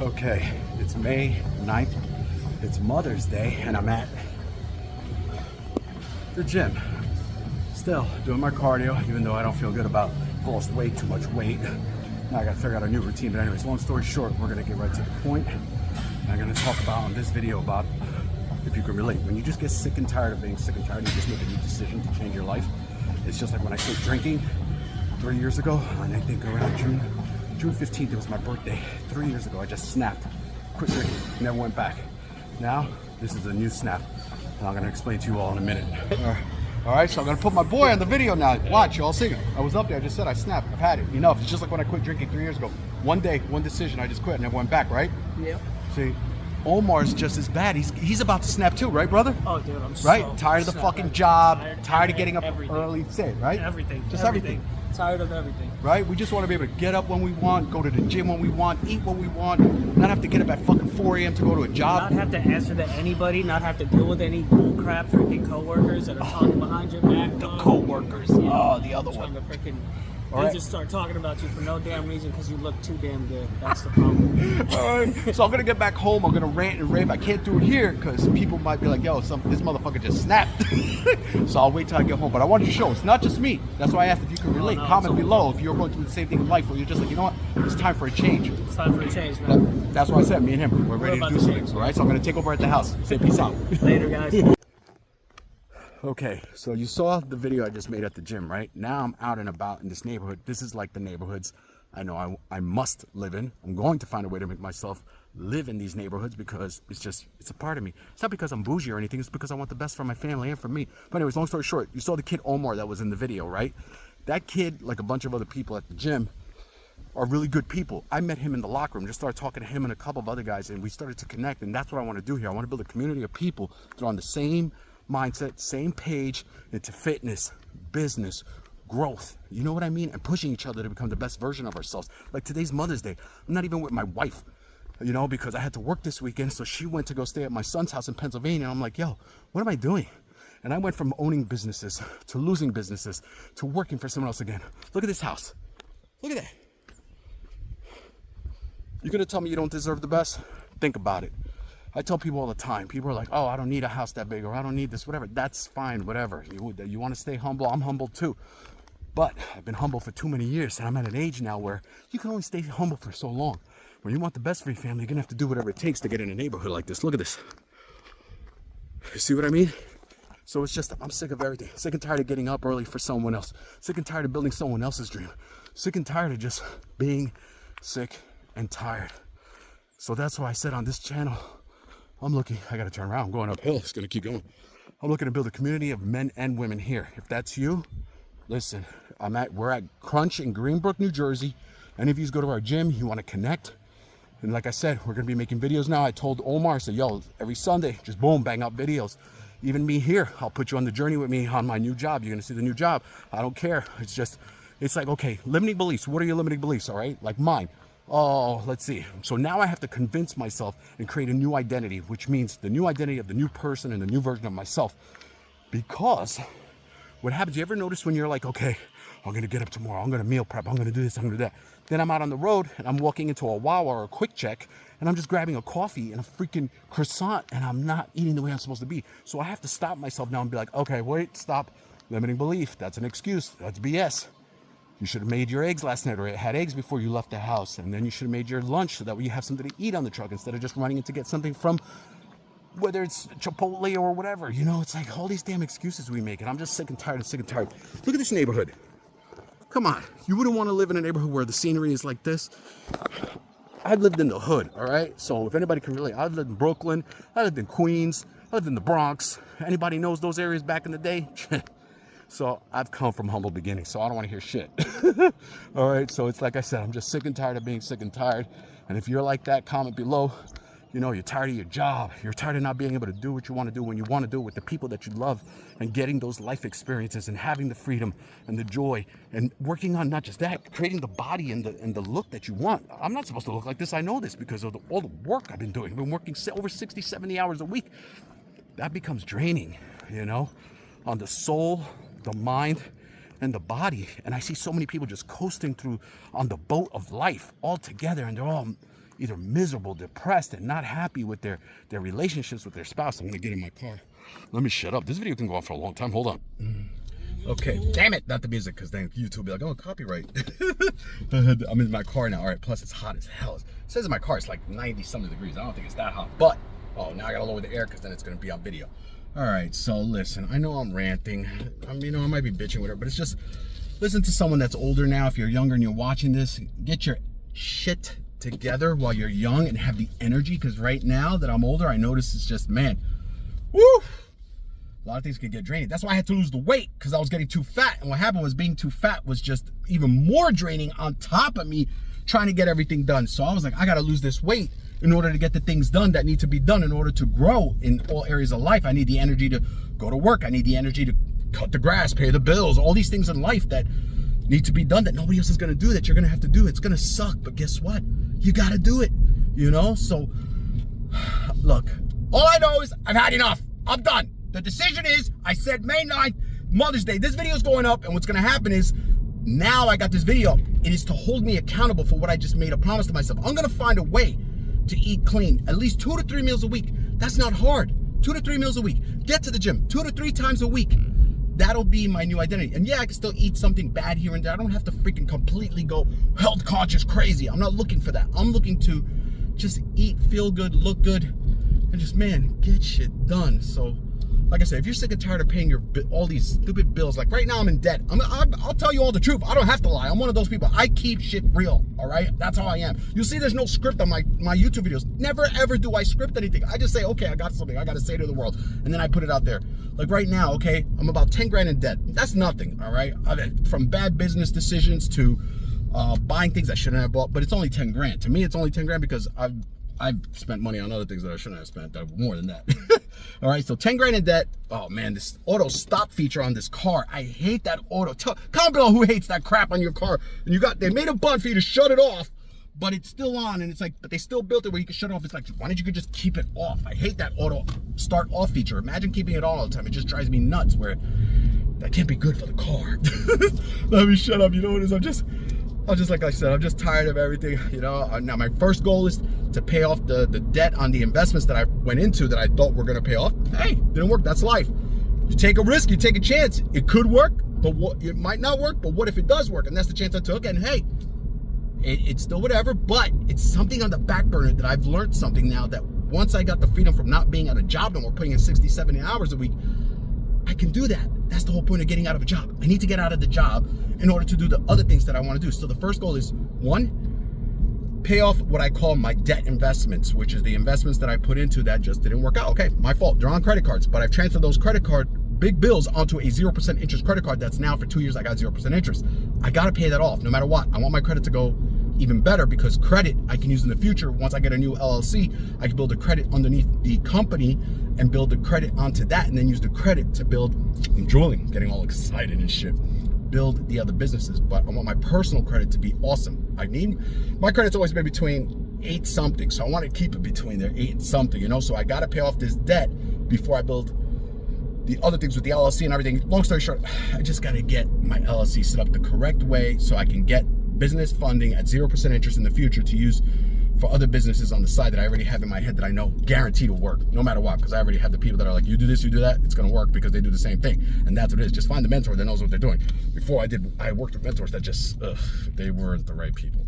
Okay, it's May 9th. It's Mother's Day, and I'm at the gym. Still doing my cardio, even though I don't feel good about lost way too much weight. Now I gotta figure out a new routine. But anyways, long story short, we're gonna get right to the point. I'm gonna talk about on this video about if you can relate. When you just get sick and tired of being sick and tired, you just make a new decision to change your life. It's just like when I quit drinking 3 years ago, and I think around June 15th, it was my birthday. 3 years ago, I just snapped, quit drinking, never went back. Now, this is a new snap, and I'm gonna explain to you all in a minute. All right, so I'm gonna put my boy on the video now. Watch, y'all see it. I was up there, I just said I snapped, I've had it, enough. It's just like when I quit drinking 3 years ago. One day, one decision, I just quit, never went back, right? Yep. See, Omar's just as bad. He's about to snap too, right, brother? Oh, dude, I'm right? so Tired of the snapped. fucking job, Tired tired of getting up everything. early, say it, right? Everything. Just everything. Tired of everything. Right? We just want to be able to get up when we want, go to the gym when we want, eat what we want, not have to get up at fucking 4 a.m. to go to a job. Not have to answer to anybody, not have to deal with any bullcrap freaking coworkers that are talking behind your back. The co-workers. Oh, the other one. Trying to freaking, All they right. just start talking about you for no damn reason because you look too damn good. That's the problem. All right. So I'm going to get back home. I'm going to rant and rave. I can't do it here because people might be like, yo, this motherfucker just snapped. So I'll wait till I get home. But I want you to show it's not just me. That's why I asked if you can relate. no, Comment it's below if you're going through the same thing in life or you're just like, you know what? It's time for a change. It's time for a change, man. That's why I said me and him, we're ready to about do to something. change. All right. So I'm going to take over at the house. Say peace out. Later, guys. Okay, so you saw the video I just made at the gym, right? Now I'm out and about in this neighborhood. This is like the neighborhoods I know I must live in. I'm going to find a way to make myself live in these neighborhoods because it's a part of me. It's not because I'm bougie or anything. It's because I want the best for my family and for me. But anyways, long story short, you saw the kid Omar that was in the video, right? That kid, like a bunch of other people at the gym, are really good people. I met him in the locker room, just started talking to him and a couple of other guys, and we started to connect. And that's what I want to do here. I want to build a community of people that are on the same mindset, same page into fitness, business, growth. You know what I mean? And pushing each other to become the best version of ourselves. Like today's Mother's Day. I'm not even with my wife, you know, because I had to work this weekend. So she went to go stay at my son's house in Pennsylvania. And I'm like, yo, what am I doing? And I went from owning businesses to losing businesses to working for someone else again. Look at this house. Look at that. You're gonna tell me you don't deserve the best? Think about it. I tell people all the time, people are like, oh, I don't need a house that big, or I don't need this, whatever. That's fine, whatever. You want to stay humble, I'm humble too. But I've been humble for too many years, and I'm at an age now where you can only stay humble for so long. When you want the best for your family, you're going to have to do whatever it takes to get in a neighborhood like this. Look at this. You see what I mean? So it's just, I'm sick of everything. Sick and tired of getting up early for someone else. Sick and tired of building someone else's dream. Sick and tired of just being sick and tired. So that's why I said on this channel, I gotta turn around, I'm going uphill, it's gonna keep going. I'm looking to build a community of men and women here. If that's you, listen, we're at Crunch in Greenbrook, New Jersey. Any of you go to our gym, you wanna connect. And like I said, we're gonna be making videos now. I told Omar, I said, yo, every Sunday, just boom, bang out videos. Even me here, I'll put you on the journey with me on my new job. You're gonna see the new job. I don't care, it's like, okay, limiting beliefs. What are your limiting beliefs, all right? Like mine. Oh, let's see. So now I have to convince myself and create a new identity, which means the new identity of the new person and the new version of myself. Because what happens, you ever notice when you're like, okay, I'm going to get up tomorrow, I'm going to meal prep, I'm going to do this, I'm going to do that. Then I'm out on the road and I'm walking into a Wawa or a Quick Check and I'm just grabbing a coffee and a freaking croissant and I'm not eating the way I'm supposed to be. So I have to stop myself now and be like, okay, wait, stop. Limiting belief. That's an excuse. That's BS. You should have made your eggs last night or had eggs before you left the house. And then you should have made your lunch so that way you have something to eat on the truck instead of just running in to get something from whether it's Chipotle or whatever. You know, it's like all these damn excuses we make. And I'm just sick and tired. Look at this neighborhood. Come on. You wouldn't want to live in a neighborhood where the scenery is like this. I've lived in the hood, all right? So if anybody can relate, I've lived in Brooklyn. I lived in Queens. I lived in the Bronx. Anybody knows those areas back in the day? So I've come from humble beginnings, so I don't want to hear shit. All right, so it's like I said, I'm just sick and tired of being sick and tired. And if you're like that, comment below. You know, you're tired of your job. You're tired of not being able to do what you want to do when you want to do it with the people that you love and getting those life experiences and having the freedom and the joy and working on not just that, creating the body and the look that you want. I'm not supposed to look like this. I know this because of all the work I've been doing. I've been working over 60, 70 hours a week. That becomes draining, you know, on the soul, the mind, and the body. And I see so many people just coasting through on the boat of life all together, and they're all, either miserable, depressed, and not happy with their relationships with their spouse. I'm gonna get in my car. Let me shut up. This video can go on for a long time. Hold on. Okay, damn it, not the music, because then YouTube will be like, oh, copyright. I'm in my car now. All right, plus it's hot as hell. It says in my car it's like 90-something degrees. I don't think it's that hot, but, oh, now I gotta lower the air because then it's gonna be on video. All right, so listen, I know I'm ranting. I might be bitching with her, but it's just, listen to someone that's older now. If you're younger and you're watching this, get your shit together while you're young and have the energy, because right now that I'm older, I notice it's just, man, woo! A lot of things can get draining. That's why I had to lose the weight, because I was getting too fat. And what happened was being too fat was just even more draining on top of me trying to get everything done. So I was like, I got to lose this weight in order to get the things done that need to be done in order to grow in all areas of life. I need the energy to go to work. I need the energy to cut the grass, pay the bills, all these things in life that need to be done that nobody else is going to do, that you're going to have to do. It's going to suck, but guess what? You got to do it, So, look, all I know is I've had enough. I'm done. The decision is, I said May 9th, Mother's Day. This video is going up, and what's going to happen is, now I got this video. It is to hold me accountable for what I just made a promise to myself. I'm going to find a way to eat clean, at least 2 to 3 meals a week. That's not hard. 2 to 3 meals a week. Get to the gym 2 to 3 times a week. That'll be my new identity. And yeah, I can still eat something bad here and there. I don't have to freaking completely go health conscious crazy. I'm not looking for that. I'm looking to just eat, feel good, look good, and just, man, get shit done. So, like I said, if you're sick and tired of paying all these stupid bills, like right now I'm in debt. I'll tell you all the truth. I don't have to lie. I'm one of those people. I keep shit real, all right? That's how I am. You'll see there's no script on my YouTube videos. Never, ever do I script anything. I just say, okay, I got something I got to say to the world, and then I put it out there. Like right now, okay, I'm about 10 grand in debt. That's nothing, all right? From bad business decisions to buying things I shouldn't have bought, but it's only 10 grand. To me, it's only 10 grand because I've spent money on other things that I shouldn't have spent, that are more than that. All right, so 10 grand in debt. Oh man, this auto stop feature on this car. I hate that auto. Comment below who hates that crap on your car. And they made a button for you to shut it off, but it's still on, and it's like, but they still built it where you can shut it off. It's like, why don't you just keep it off? I hate that auto start off feature. Imagine keeping it on all the time. It just drives me nuts, where that can't be good for the car. Let me shut up. You know what it is? I'm just like I said, I'm just tired of everything, Now my first goal is to pay off the debt on the investments that I went into that I thought were gonna pay off. Hey, didn't work, that's life. You take a risk, you take a chance. It could work, but it might not work, but what if it does work? And that's the chance I took, and hey, it's still whatever, but it's something on the back burner that I've learned something now, that once I got the freedom from not being at a job no more, putting in 60, 70 hours a week, I can do that. That's the whole point of getting out of a job. I need to get out of the job in order to do the other things that I want to do. So the first goal is, 1, pay off what I call my debt investments, which is the investments that I put into that just didn't work out. Okay, my fault. They're on credit cards, but I've transferred those credit card big bills onto a 0% interest credit card that's now for 2 years I got 0% interest. I got to pay that off no matter what. I want my credit to go even better, because credit I can use in the future. Once I get a new LLC, I can build a credit underneath the company and build the credit onto that, and then use the credit to build, I'm drooling, getting all excited and shit, build the other businesses. But I want my personal credit to be awesome. My credit's always been between 8 something, so I want to keep it between there, 8 something, So I got to pay off this debt before I build the other things with the LLC and everything. Long story short, I just got to get my LLC set up the correct way so I can get business funding at 0% interest in the future to use for other businesses on the side that I already have in my head that I know guaranteed will work no matter what, because I already have the people that are like, you do this, you do that, it's going to work, because they do the same thing. And that's what it is. Just find the mentor that knows what they're doing. Before I worked with mentors that just, they weren't the right people.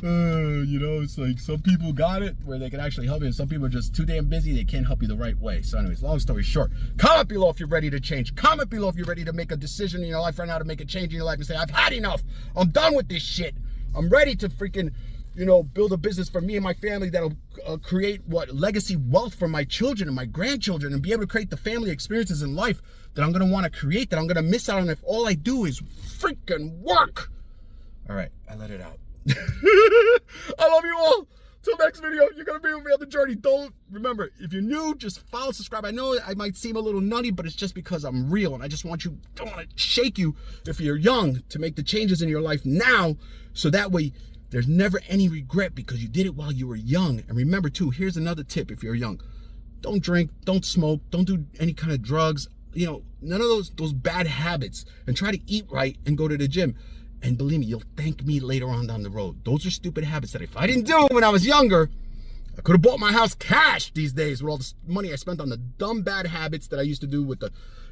It's like some people got it where they can actually help you, and some people are just too damn busy, they can't help you the right way. So anyways, long story short, comment below if you're ready to change. Comment below if you're ready to make a decision in your life right now, to make a change in your life and say, I've had enough. I'm done with this shit. I'm ready to freaking, build a business for me and my family that'll create legacy wealth for my children and my grandchildren, and be able to create the family experiences in life that I'm going to want to create, that I'm going to miss out on if all I do is freaking work. All right, I let it out. I love you all. Till next video, you're gonna be with me on the journey. Don't remember, if you're new, just follow, subscribe. I know I might seem a little nutty, but it's just because I'm real, and I just want don't want to shake you if you're young to make the changes in your life now, so that way there's never any regret, because you did it while you were young. And remember too, here's another tip if you're young: don't drink, don't smoke, don't do any kind of drugs, none of those bad habits, and try to eat right and go to the gym. And believe me, you'll thank me later on down the road. Those are stupid habits that if I didn't do when I was younger, I could have bought my house cash these days with all this money I spent on the dumb bad habits that I used to do with the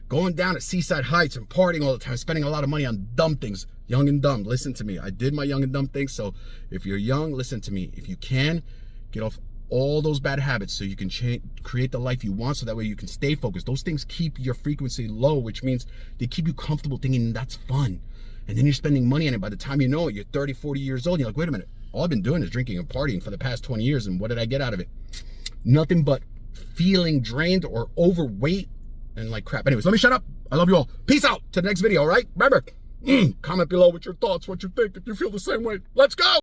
going down at Seaside Heights and partying all the time, spending a lot of money on dumb things. Young and dumb, listen to me. I did my young and dumb things. So if you're young, listen to me. If you can, get off all those bad habits so you can create the life you want, so that way you can stay focused. Those things keep your frequency low, which means they keep you comfortable thinking that's fun. And then you're spending money on it. By the time you know it, you're 30, 40 years old. And you're like, wait a minute. All I've been doing is drinking and partying for the past 20 years. And what did I get out of it? Nothing but feeling drained or overweight and like crap. Anyways, let me shut up. I love you all. Peace out to the next video, all right? Remember, comment below with your thoughts, what you think, if you feel the same way. Let's go.